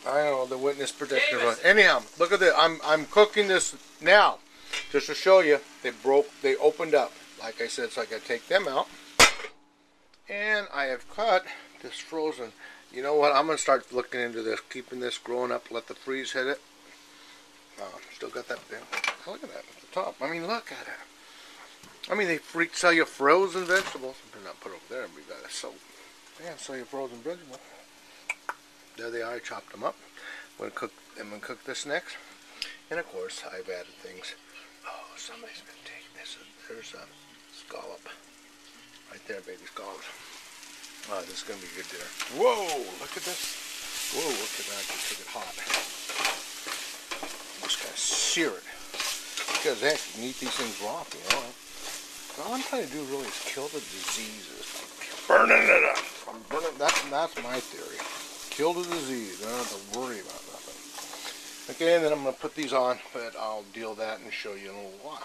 I know the witness protection. Anyhow, look at this. I'm cooking this now, just to show you. They opened up, like I said, so I got to take them out. And I have cut this frozen. You know what? I'm gonna start looking into this, keeping this growing up. Let the freeze hit it. Still got that big. Look at that at the top. I mean, look at it. I mean, they sell you frozen vegetables. Better not put it over there. We got it soap. Yeah, sell you frozen vegetables. There they are. I chopped them up. I'm gonna cook this next. And of course, I've added things. Oh, somebody's been taking this. There's a scallop right there, baby scallops. Oh, this is gonna be good dinner. Whoa! Look at this. Whoa! Look at that. I can cook it hot. Just gotta sear it. Because heck, you can eat these things raw, you know. All I'm trying to do really is kill the diseases. Burning it up. I'm burning. That's my theory. Kill the disease. I don't have to worry about nothing. Okay, and then I'm going to put these on, but I'll deal that and show you in a little while.